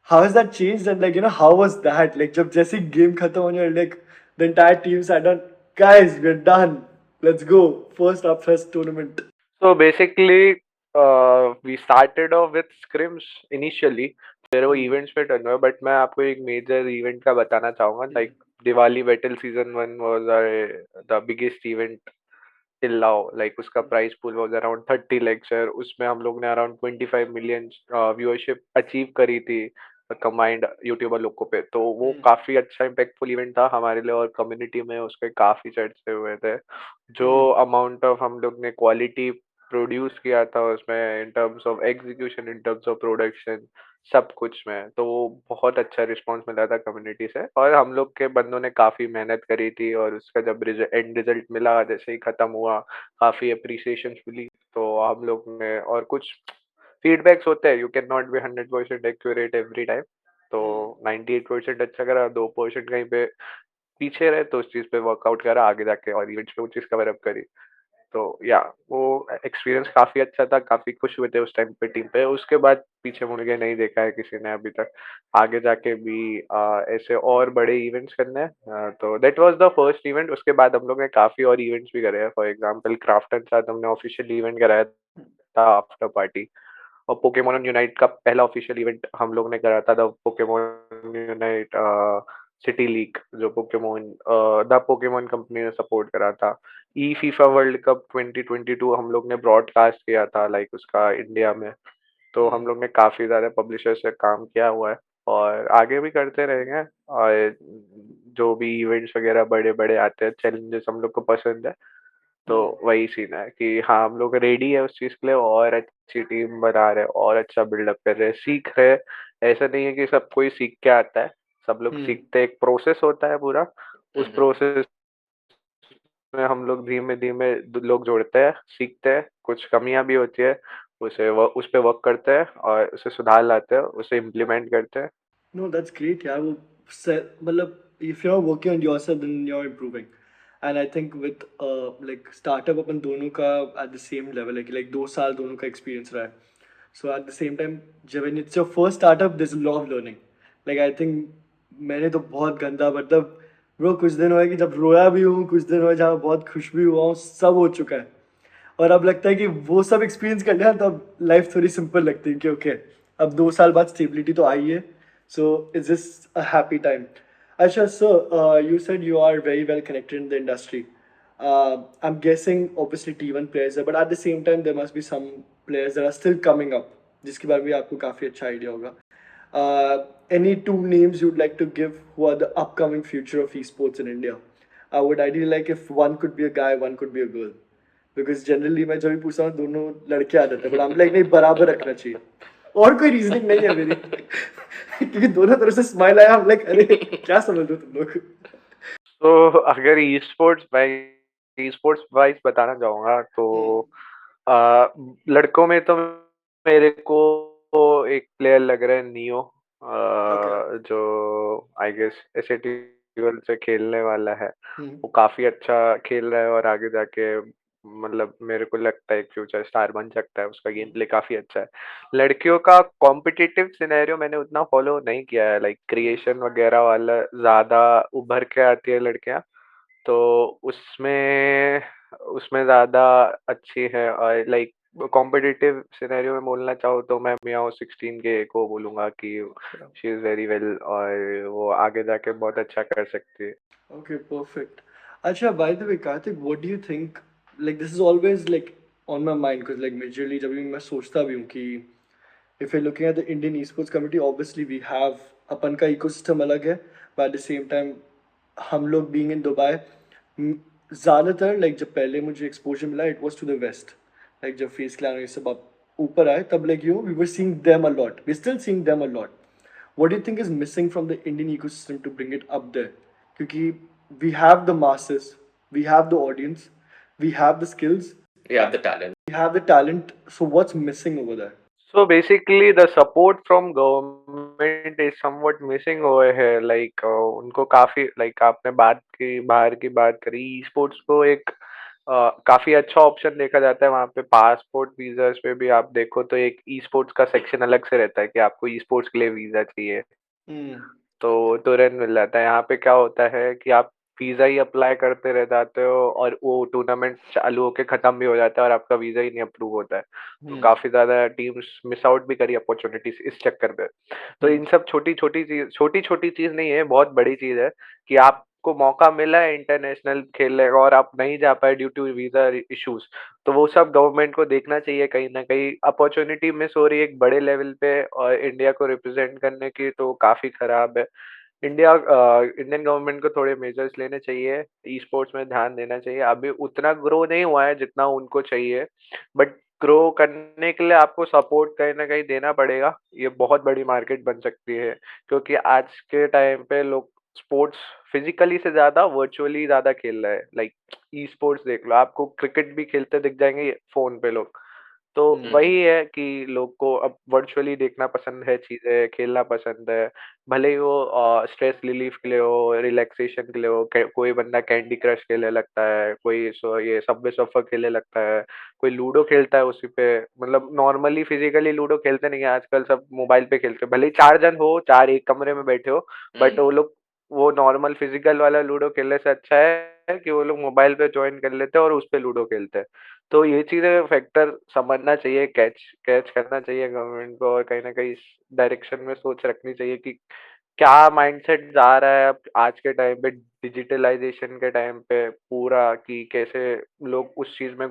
how has that changed and like you know how was that like जब जैसे गेम खत्म होने और like the entire team sat down guys we are done let's go first Upthrust tournament So basically, we started off with scrims initially, फिर वो events पे turn हुआ। But मैं आपको एक मेजर इवेंट का बताना चाहूंगा। Like Diwali battle season 1 was the biggest event till now. Like उसका price pool was around 30 lakhs, और उसमें हम लोग ने अराउंड 25 मिलियन व्यूअरशिप अचीव करी थी कंबाइंड यूट्यूबर लोगों पे। तो वो काफी अच्छा इम्पैक्टफुल इवेंट था हमारे लिए, और कम्युनिटी में उसके काफी चर्चे हुए थे। जो अमाउंट ऑफ हम लोग ने क्वालिटी प्रोड्यूस किया था उसमें, इन terms of execution, in terms of production, सब कुछ में, तो वो बहुत अच्छा रिस्पांस मिला था कम्युनिटी से। और हम लोग के बंदों ने काफी मेहनत करी थी, और उसका जब एंड रिजल्ट मिला जैसे ही खत्म हुआ, काफी अप्रिसिएशन मिली। तो हम लोग ने, और कुछ फीडबैक्स होते हैं, you can not be 100% accurate every time. तो 98% अच्छा करा, 2% कहीं पे पीछे रहे, तो उस चीज पे वर्कआउट करा आगे जाके, और इवेंट्स पे वो चीज कवर अप करी। तो या वो एक्सपीरियंस काफी अच्छा था, काफी खुश हुए थे उस टाइम पे टीम पे। उसके बाद पीछे मुड़ के नहीं देखा है किसी ने अभी तक। आगे जाके भी ऐसे और बड़े इवेंट्स करने हैं। तो that was the first event. उसके बाद हम लोग ने काफी और इवेंट्स भी करे हैं। फॉर एग्जांपल क्राफ्टन के साथ हमने ऑफिशियल इवेंट कराया था, आफ्टर पार्टी। और पोकेमोन यूनाइट का पहला ऑफिशियल इवेंट हम लोग ने करा था, the Pokemon unite city league, जो पोकेमोन द पोकेमोन कंपनी ने सपोर्ट करा था। ई फीफा वर्ल्ड कप 2022 हम लोग ने ब्रॉडकास्ट किया था, लाइक उसका इंडिया में। तो हम लोग ने काफी ज्यादा पब्लिशर से काम किया हुआ है, और आगे भी करते रहेंगे। और जो भी इवेंट्स वगैरह बड़े बड़े आते हैं, चैलेंजेस हम लोग को पसंद है। तो वही सीन है कि हाँ, हम लोग रेडी है उस चीज के लिए, और अच्छी टीम बना रहे हैं, और अच्छा बिल्डअप कर रहे हैं, सीख रहे हैं। ऐसा नहीं है कि सब कोई सीख के आता है, सब लोग सीखते हैं। एक प्रोसेस होता है पूरा, उस प्रोसेस में हम लोग धीमे धीमे लोग जोड़ते हैं, सीखते हैं, कुछ कमियां भी होती है, उस पे वर्क करते हैं, और उसे सुधार लाते हैं, उसे इम्प्लीमेंट करते हैं। No, that's great यार वो मतलब if you're working on yourself then you're improving and I think with like startup अपन दोनों का at the same level है कि like 2 साल दोनों का experience रहा है so at the same time जब when it's your first startup there's a lot of learning like I think मैंने तो बहुत गंदा मतलब ब्रो कुछ दिन हुआ है कि जब रोया भी हूँ, कुछ दिन हुआ है जहाँ बहुत खुश भी हुआ हूँ, सब हो चुका है। और अब लगता है कि वो सब एक्सपीरियंस कर लिया, तब लाइफ थोड़ी सिंपल लगती है कि ओके, अब 2 साल बाद स्टेबिलिटी तो आई है, so it's just a happy time. अच्छा sir, you said you are very well connected in the industry. I am guessing obviously T1 players है, but at the same time there must be some players that are still coming up, जिसके बारे में आपको काफ़ी अच्छा idea होगा। Any two names you'd like to give who are the upcoming future of esports in India? I would ideally like if one could be a guy, one could be a girl. Because generally मैं जब भी पूछता हूँ दोनों लड़के आ जाते हैं, but हम लाइक नहीं, बराबर रखना चाहिए। और कोई रीजनिंग नहीं है मेरी क्योंकि दोनों तरफ से स्माइल आया, हम लाइक अरे क्या समझ रहे हो तुम लोग। तो अगर ई स्पोर्ट्स वाइज बताना चाहूंगा तो हम्म। आ, लड़कों में तो मेरे को एक प्लेयर लग रहा है नियो, ओके। जो आई गेस एसएटी से खेलने वाला है। हम्म। वो काफी अच्छा खेल रहा है और आगे जाके मतलब मेरे को लगता है एक फ्यूचर स्टार बन सकता है। उसका गेम प्ले काफी अच्छा है। लड़कियों का कॉम्पिटिटिव सिनेरियो मैंने उतना फॉलो नहीं किया है, लाइक क्रिएशन वगैरह वाला ज्यादा उभर के आती है लड़कियां, तो उसमें उसमें ज़्यादा अच्छी है। और लाइक कॉम्पिटिटिव सिनेरियो में बोलना चाहो तो मैं मियाओ 16 के को बोलूँगा कि शी इज़ वेरी वेल और वो आगे जाके बहुत अच्छा कर सकती है। Okay, perfect. Acha, by the way, Karthik, what do you think? Like, this is always like on my mind because like majorly जब भी मैं सोचता भी हूँ कि if you're looking at the Indian esports community, obviously we have अपन का ecosystem अलग है, but at the same time हम लोग being in Dubai, ज़्यादातर like जब पहले मुझे exposure मिला, it was to the west. Like जब फेस क्लैन और ये सब आप ऊपर आए, तब like we were seeing them a lot. We're still seeing them a lot. What do you think is missing from the Indian ecosystem to bring it up there? Because we have the masses, we have the audience, we have the skills, We have the talent. we have the talent. So what's missing over there? So basically the support from government is somewhat missing over here, like उनको काफी like आपने बात की बाहर की बात करी, e sports को एक काफी अच्छा ऑप्शन देखा जाता है वहाँ पे। पासपोर्ट वीजास पे भी आप देखो तो एक ई स्पोर्ट्स का सेक्शन अलग से रहता है कि आपको ई स्पोर्ट्स के लिए वीजा चाहिए, Hmm. तो तुरंत मिल जाता है। यहाँ पे क्या होता है कि आप वीजा ही अप्लाई करते रह जाते हो और वो टूर्नामेंट चालू होके खत्म भी हो जाता है और आपका वीजा ही नहीं अप्रूव होता है। तो Hmm. काफी ज्यादा टीम्स मिस आउट भी करी अपॉर्चुनिटीज इस चक्कर पे। तो Hmm. इन सब छोटी छोटी चीज नहीं है, बहुत बड़ी चीज है कि आपको मौका मिला है इंटरनेशनल खेलने का और आप नहीं जा पाए ड्यू टू वीजा इश्यूज। तो वो सब गवर्नमेंट को देखना चाहिए, कहीं ना कहीं अपॉर्चुनिटी मिस हो रही है एक बड़े लेवल पे और इंडिया को रिप्रेजेंट करने की, तो काफी खराब है। इंडियन गवर्नमेंट को थोड़े मेजर्स लेने चाहिए, ई स्पोर्ट्स में ध्यान देना चाहिए। अभी उतना ग्रो नहीं हुआ है जितना उनको चाहिए, बट ग्रो करने के लिए आपको सपोर्ट कहीं ना कहीं देना पड़ेगा। ये बहुत बड़ी मार्केट बन सकती है क्योंकि आज के टाइम पे लोग स्पोर्ट्स फिजिकली से ज्यादा वर्चुअली ज्यादा खेल रहे हैं। लाइक ई स्पोर्ट्स देख लो, आपको क्रिकेट भी खेलते दिख जाएंगे फोन पे लोग। तो Hmm. वही है कि लोग को अब वर्चुअली देखना पसंद है, चीजें खेलना पसंद है। भले ही वो स्ट्रेस रिलीफ के लिए हो, रिलैक्सेशन के लिए हो। कोई बंदा कैंडी क्रश खेलने लगता है, कोई ये सबवे सफर खेलने लगता है, कोई लूडो खेलता है उसी पे। मतलब नॉर्मली फिजिकली लूडो खेलते नहीं है आजकल, सब मोबाइल पे खेलते हैं। भले ही 4 जन हो, चार एक कमरे में बैठे हो, बट Mm. वो लोग वो नॉर्मल फिजिकल वाला लूडो खेलने से अच्छा है कि वो लोग मोबाइल पे ज्वाइन कर लेते हैं और उस पे लूडो खेलते हैं। तो ये चीज़ें फैक्टर समझना चाहिए, कैच कैच करना चाहिए गवर्नमेंट को और कहीं न कहीं इस डायरेक्शन में सोच रखनी चाहिए कि क्या माइंडसेट जा रहा है अब आज के टाइम पे डिजिटलाइजेशन के टाइम पे पूरा, कि कैसे लोग उस चीज़ में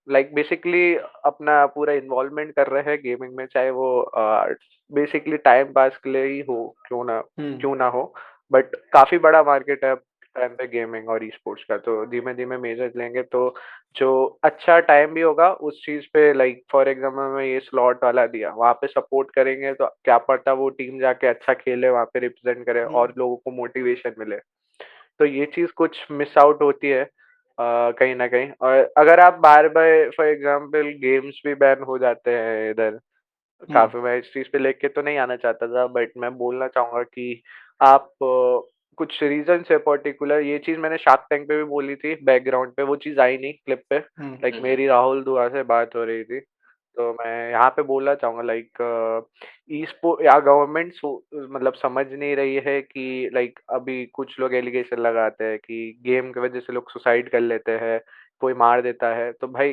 लाइक बेसिकली अपना पूरा इन्वॉल्वमेंट कर रहे हैं गेमिंग में, चाहे वो बेसिकली टाइम पास के लिए ही हो, Hmm. क्यों ना हो। बट काफ़ी बड़ा मार्केट है टाइम पे गेमिंग और ई स्पोर्ट्स का, तो धीमे धीमे मेजर्स लेंगे तो जो अच्छा टाइम भी होगा उस चीज पे। लाइक फॉर एग्जाम्पल मैं ये स्लॉट वाला दिया, वहां पे सपोर्ट करेंगे तो क्या पता वो टीम जाके अच्छा खेले, वहां पे रिप्रेजेंट करे Hmm. और लोगों को मोटिवेशन मिले। तो ये चीज कुछ मिस आउट होती है कहीं ना कहीं। और अगर आप बार बार फॉर एग्जाम्पल गेम्स भी बैन हो जाते हैं इधर Hmm. काफ़ी। मैं इस चीज़ पे लेके तो नहीं आना चाहता था, बट मैं बोलना चाहूँगा कि आप कुछ रीज़न से पर्टिकुलर, ये चीज़ मैंने शार्क टैंक पे भी बोली थी बैकग्राउंड पे, वो चीज़ आई नहीं क्लिप पे। Hmm. Like Mhm. मेरी राहुल दुआ से बात हो रही थी, तो मैं यहाँ पे बोलना चाहूँगा लाइक ई स्पोर्ट या गवर्नमेंट मतलब समझ नहीं रही है कि लाइक अभी कुछ लोग एलिगेशन लगाते हैं कि गेम की वजह से लोग सुसाइड कर लेते हैं, कोई मार देता है, तो भाई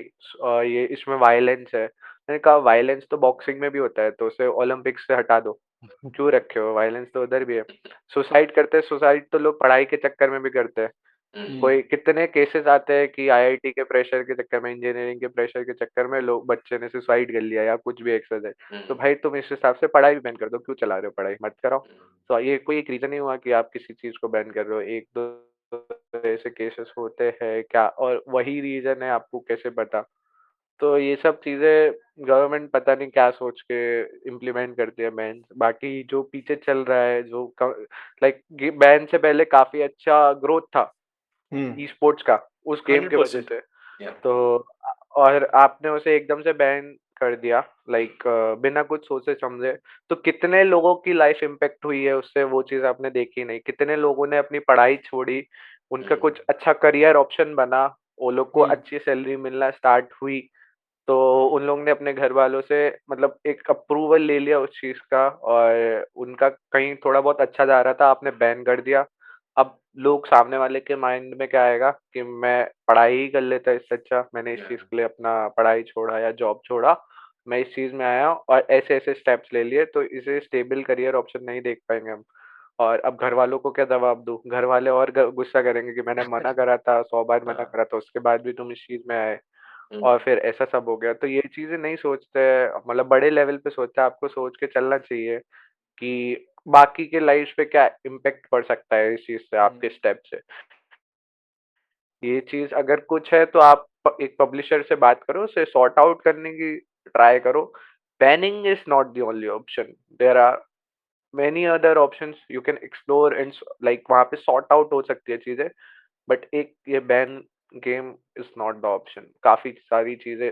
ये इसमें वायलेंस है। मैंने कहा वायलेंस तो बॉक्सिंग में भी होता है, तो उसे ओलंपिक्स से हटा दो। क्यों रखे हो? वायलेंस तो उधर भी है। सुसाइड करते हैं, सुसाइड तो लोग पढ़ाई के चक्कर में भी करते हैं। कोई कितने केसेस आते हैं कि आईआईटी के प्रेशर के चक्कर में, इंजीनियरिंग के प्रेशर के चक्कर में लोग बच्चे ने सुसाइड कर लिया या कुछ भी एक्सरसाइज। तो भाई तुम इस हिसाब से पढ़ाई भी बैन कर दो, क्यों चला रहे हो? पढ़ाई मत कराओ। तो ये कोई एक रीजन नहीं हुआ कि आप किसी चीज को बैन कर रहे हो। एक दो ऐसे केसेस होते हैं क्या, और वही रीजन है, आपको कैसे पता? तो ये सब चीजें गवर्नमेंट पता नहीं क्या सोच के इम्प्लीमेंट करती है बैन। बाकी जो पीछे चल रहा है, जो लाइक बैन से पहले काफी अच्छा ग्रोथ था ई स्पोर्ट्स का, उस गेम की वजह 100%. से। Yeah. तो और आपने उसे एकदम से बैन कर दिया लाइक बिना कुछ सोचे समझे। तो कितने लोगों की लाइफ इम्पेक्ट हुई है उससे, वो चीज आपने देखी नहीं। कितने लोगों ने अपनी पढ़ाई छोड़ी, उनका कुछ अच्छा करियर ऑप्शन बना, वो लोग को अच्छी सैलरी मिलना स्टार्ट हुई। तो उन लोगों ने अपने घर वालों से मतलब एक अप्रूवल ले लिया उस चीज का, और उनका कहीं थोड़ा बहुत अच्छा जा रहा था, आपने बैन कर दिया। अब लोग सामने वाले के माइंड में क्या आएगा कि मैं पढ़ाई ही कर लेता, इससे अच्छा मैंने इस चीज के लिए अपना पढ़ाई छोड़ा या जॉब छोड़ा, मैं इस चीज में आया हूँ और ऐसे ऐसे स्टेप्स ले लिए, तो इसे स्टेबल करियर ऑप्शन नहीं देख पाएंगे हम। और अब घर वालों को क्या जवाब दूं? घर वाले और गुस्सा करेंगे कि मैंने मना करा था, 100 बार मना करा था, उसके बाद भी तुम इस चीज में आए और फिर ऐसा सब हो गया। तो ये चीजें नहीं सोचते हैं, मतलब बड़े लेवल पे सोचते हैं। आपको सोच के चलना चाहिए कि बाकी के लाइफ पे क्या इम्पेक्ट पड़ सकता है इस चीज से, आपके स्टेप से। ये चीज अगर कुछ है तो आप एक पब्लिशर से बात करो, उसे सॉर्ट आउट करने की ट्राई करो। Banning is not the only option, there are many other options you can explore and like वहां पे सॉर्ट आउट हो सकती है चीजें। बट एक ये ban game is not the option. काफी सारी चीजें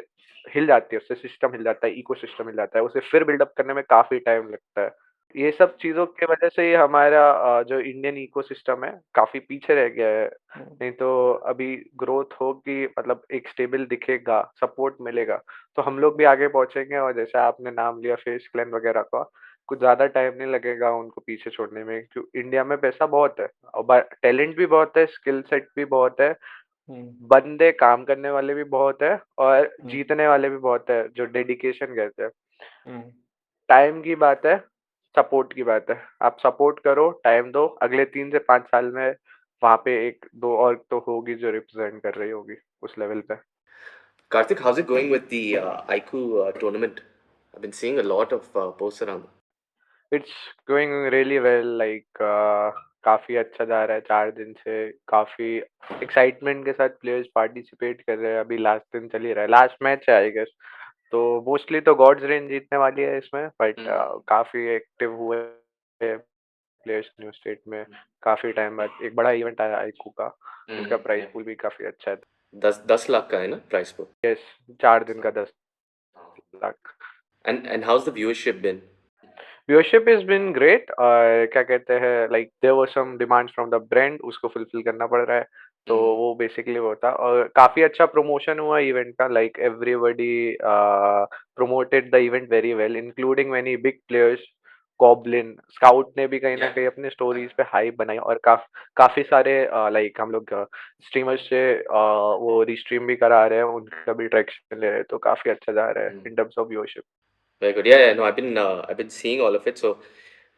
हिल जाती है उससे, सिस्टम हिल जाता है, इको सिस्टम हिल जाता है, उसे फिर बिल्डअप करने में काफी टाइम लगता है। ये सब चीजों की वजह से ही हमारा जो इंडियन इकोसिस्टम है काफी पीछे रह गया है। नहीं तो अभी ग्रोथ होगी, मतलब एक स्टेबल दिखेगा, सपोर्ट मिलेगा, तो हम लोग भी आगे पहुंचेंगे। और जैसे आपने नाम लिया फेस क्लैन वगैरह का, कुछ ज्यादा टाइम नहीं लगेगा उनको पीछे छोड़ने में, क्योंकि इंडिया में पैसा बहुत है और टैलेंट भी बहुत है, स्किल सेट भी बहुत है, बंदे काम करने वाले भी बहुत है, और जीतने वाले भी बहुत है जो डेडिकेशन कहते हैं। टाइम की बात है, सपोर्ट की बात है। आप सपोर्ट करो, टाइम दो, अगले 3 से 5 साल में वहां पे एक दो और तो होगी जो रिप्रेजेंट कर रही होगी उस लेवल पे। Karthik, how's it going with the IQ tournament? I've been seeing a lot of posts around. It's going really well like काफी अच्छा जा रहा है। 4 दिन से काफी एक्साइटमेंट के साथ प्लेयर्स पार्टिसिपेट कर रहे हैं। अभी लास्ट दिन चल ही रहा है, लास्ट मैच है आई गेस। तो मोस्टली तो गॉड्स रेंज जीतने वाली है इसमें, बट काफी एक्टिव हुए प्लेयर्स न्यू स्टेट में। काफी टाइम बाद एक बड़ा इवेंट आया आईकू का, जिसका प्राइस पूल भी काफी अच्छा है। 10 लाख का है ना प्राइस पोल? यस, 4 दिन का 10 lakh. And how's the viewership been? Viewership is been great. और क्या कहते हैं like there were some demands from the brand, उसको फुलफिल करना पड़ रहा है। तो वो बेसिकली वो था, और काफी अच्छा प्रमोशन हुआ इवेंट का। Like everybody promoted the event very well, including many big players. Goblin scout ने भी कहीं ना कहीं अपने स्टोरीज पे हाइप बनाई, और काफी सारे लाइक हम लोग स्ट्रीमर्स से वो रीस्ट्रीम भी करा रहे हैं, उनका भी ट्रैक्शन ले रहे हैं। तो काफी अच्छा जा रहा है इन terms of viewership. Very good. Yeah, yeah. No, I've been seeing all of it. So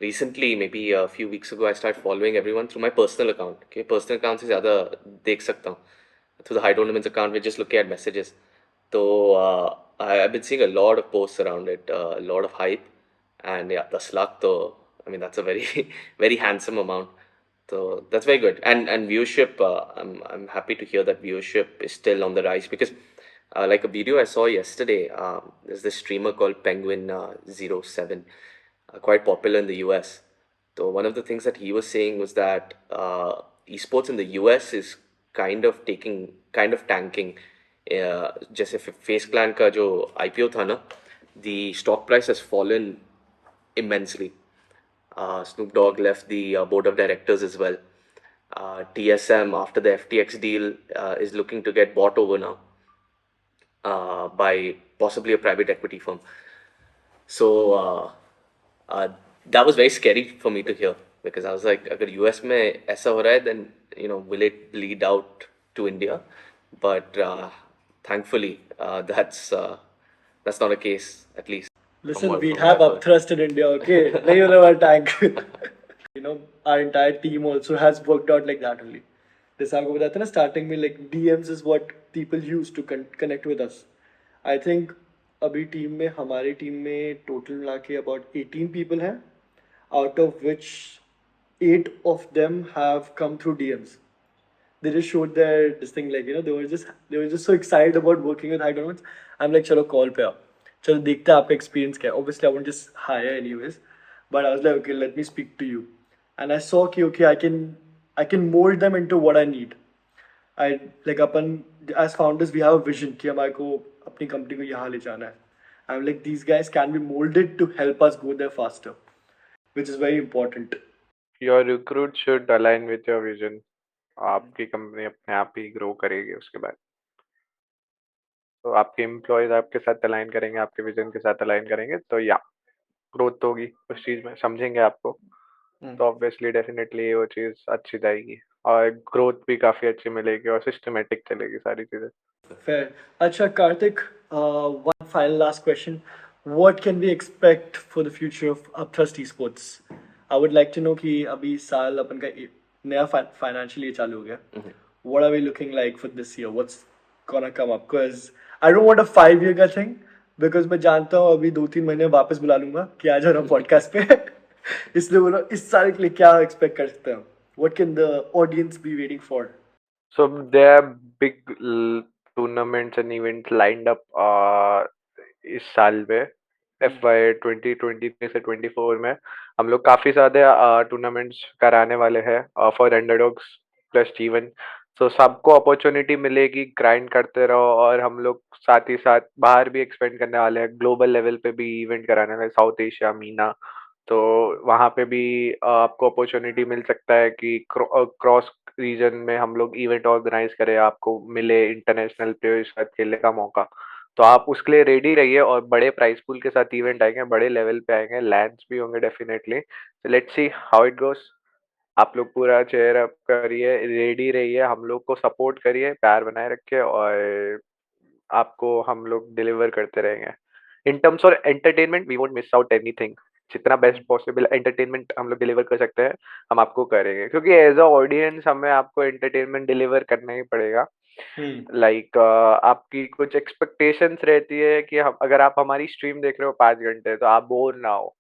recently, maybe a few weeks ago, I started following everyone through my personal account. Okay, personal account से ज़्यादा देख सकता हूँ. Through the High Tournaments account, we're just looking at messages. So I've been seeing a lot of posts around it, a lot of hype, and yeah, 10 lakh. So I mean, that's a very very handsome amount. So that's very good. And viewership, I'm happy to hear that viewership is still on the rise because, like a video I saw yesterday, there's this streamer called Penguin 07, quite popular in the US. So one of the things that he was saying was that esports in the US is kind of tanking. जैसे face clan का जो IPO था ना, the stock price has fallen immensely. Snoop Dogg left the board of directors as well. TSM, after the FTX deal, is looking to get bought over now by possibly a private equity firm. So uh, that was very scary for me to hear because I was like, अगर US में ऐसा हो रहा है, then will it bleed out to India? But thankfully, that's not a case, at least from Listen, what we from what have I've heard. Upthrust in India, okay? नहीं होने वाला tank. Our entire team also has worked out like that only. जैसे आपको बताया था ना starting में like DMs is what people use to connect with us. I think अभी टीम में हमारी टीम में total मिला के about 18 people हैं, out of which 8 of them have come through DMs. They just showed their this thing like they were just so excited about working with high tournaments. I'm like चलो call पे आओ, चलो देखते हैं आपका experience क्या है. Obviously I won't just hire anyways, but I was like okay let me speak to you, and I saw कि okay I can mold them into what I need. I like upon as founders we have a vision कि हमारे को अपनी company को यहाँ ले जाना है. I'm like these guys can be molded to help us go there faster, which is very important. Your recruit should align with your vision. आपकी कंपनी अपने आप ही ग्रो करेगी उसके बाद. तो आपके एम्प्लॉयज आपके साथ अलाइन करेंगे, आपके विजन के साथ अलाइन करेंगे, तो या ग्रोथ होगी उस चीज में, समझेंगे आपको, तो ऑब्वियसली डेफिनेटली वो चीज अच्छी जाएगी और ग्रोथ भी काफी अच्छी मिलेगी और सिस्टमेटिक चलेगी सारी चीजें. Fair. Acha, Karthik, one final last question. What can we expect for the future of Upthrust Esports? I would like to know कि अभी साल अपन का नया financial year चालू हो गया. What are we looking like for this year? What's gonna come up? Because I don't want a 5 year का thing. Because मैं जानता हूँ अभी 2-3 महीने वापस बुला लूंगा कि आ जाओ podcast पे. इसलिए बोलो इस साल के लिए क्या expect कर सकते हैं? What can the audience be waiting for? So there are big tournaments and events lined up इस साल में. FY 2023 से 24 में हम लोग काफी ज्यादा टूर्नामेंट्स कराने वाले हैं फॉर अंडरडॉग्स प्लस इवन. सो सबको अपॉर्चुनिटी मिलेगी, ग्राइंड करते रहो, और हम लोग साथ ही साथ बाहर भी एक्सपेंड करने वाले हैं, ग्लोबल लेवल पे भी इवेंट कराने वाले, साउथ एशिया मीना. तो वहाँ पे भी आपको अपॉर्चुनिटी मिल सकता है कि क्रॉस रीजन में हम लोग इवेंट ऑर्गेनाइज करें, आपको मिले इंटरनेशनल प्लेयर्स के साथ खेलने का मौका. तो आप उसके लिए रेडी रहिए, और बड़े प्राइस पूल के साथ इवेंट आएंगे, बड़े लेवल पे आएंगे, लैंड्स भी होंगे definitely. Let's see how it goes. आप लोग पूरा चेयर अप करिए, रेडी रहिए, हम लोग को सपोर्ट करिए, प्यार बनाए रखिए, और आपको हम लोग डिलीवर करते रहेंगे. In terms of entertainment we won't miss out anything. जितना बेस्ट पॉसिबल एंटरटेनमेंट हम लोग डिलीवर कर सकते हैं, हम आपको करेंगे, क्योंकि एज अ ऑडियंस हमें आपको एंटरटेनमेंट डिलीवर करना ही पड़ेगा. लाइक आपकी कुछ एक्सपेक्टेशंस रहती है कि हम, अगर आप हमारी स्ट्रीम देख रहे हो 5 घंटे, तो आप बोर ना हो,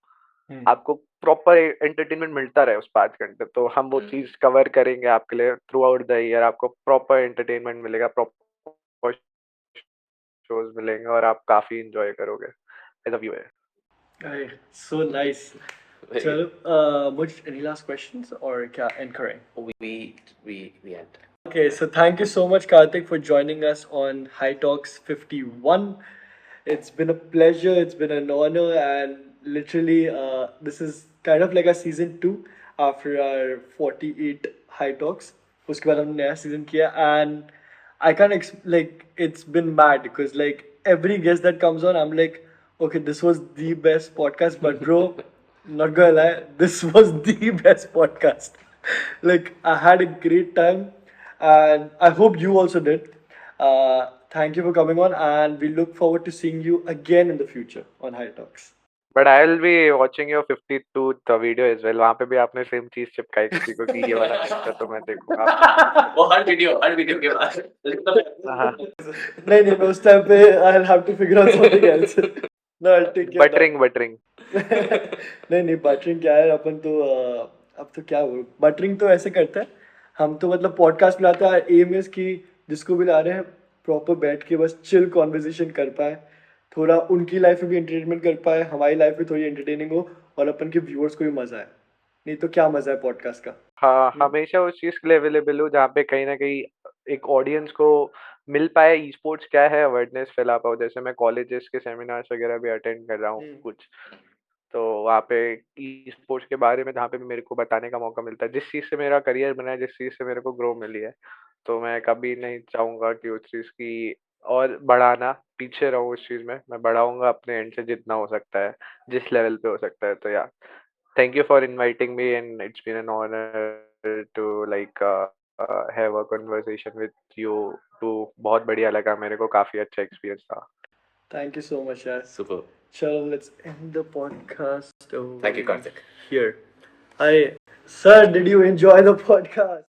आपको प्रॉपर एंटरटेनमेंट मिलता रहे उस 5 घंटे. तो हम वो चीज कवर करेंगे आपके लिए थ्रू आउट द ईयर. आपको प्रॉपर एंटरटेनमेंट मिलेगा, प्रॉपर शोज मिलेंगे, और आप काफी इंजॉय करोगे as a viewer. Hey, so nice. Very. चलो, मुझ any last questions or क्या end करें? We end. Okay, so thank you so much, Karthik, for joining us on High Talks 51. It's been a pleasure, it's been an honor, and literally, this is kind of like a season 2 after our 48 High Talks. उसके बाद हमने नया season किया, and I can't like it's been mad because like every guest that comes on, I'm like, okay, this was the best podcast, but bro, not gonna lie, this was the best podcast. Like I had a great time, and I hope you also did. Thank you for coming on, and we look forward to seeing you again in the future on High Talks. But I will be watching your 52th video as well. वहां पे भी आपने same चीज चिपकाई किसी को कि ये वाला देखता, तो मैं देखूंगा आपका. वो हर वीडियो के बाद. हाँ. नहीं नहीं, मैं उस टाइम पे I'll have to figure out something else. No, I'll take care of that. Buttering. नहीं नहीं, बटरिंग क्या है, अपन तो अब तो क्या बोल, बटरिंग तो ऐसे करते हैं हम तो, मतलब पॉडकास्ट में आता है एम इज कि जिसको भी ला रहे हैं प्रॉपर बैठ के बस चिल कॉन्वर्सेशन कर पाए, थोड़ा उनकी लाइफ में भी एंटरटेनमेंट कर पाए, हमारी लाइफ में थोड़ी एंटरटेनिंग हो, और अपन के व्यूअर्स को भी मजा आए. नहीं तो क्या मजा है पॉडकास्ट का. हाँ, हमेशा उस चीज के लिए अवेलेबल हूँ जहाँ पे कहीं ना कहीं एक ऑडियंस को मिल पाए, ई स्पोर्ट्स क्या है अवेयरनेस फैला पाओ. जैसे मैं कॉलेजेस के सेमिनार्स वगैरह भी अटेंड कर रहा हूँ कुछ, तो वहाँ पे ई स्पोर्ट्स के बारे में जहाँ पे भी मेरे को बताने का मौका मिलता है, जिस चीज़ से मेरा करियर बना है, जिस चीज़ से मेरे को ग्रो मिली है, तो मैं कभी नहीं चाहूँगा कि उस चीज़ की और बढ़ाना, पीछे रहूँ उस चीज़ में, मैं बढ़ाऊँगा अपने एंड से जितना हो सकता है, जिस लेवल पे हो सकता है। तो या thank you for inviting me and it's been an honour to like have a conversation with you too. बहुत बढ़िया लगा मेरे को, काफ़ी अच्छा एक्सपीरियंस था। Thank you so much, yaar. Super. Chalo, let's end the podcast over Thank you, Kartik. here. Hi, sir. Did you enjoy the podcast?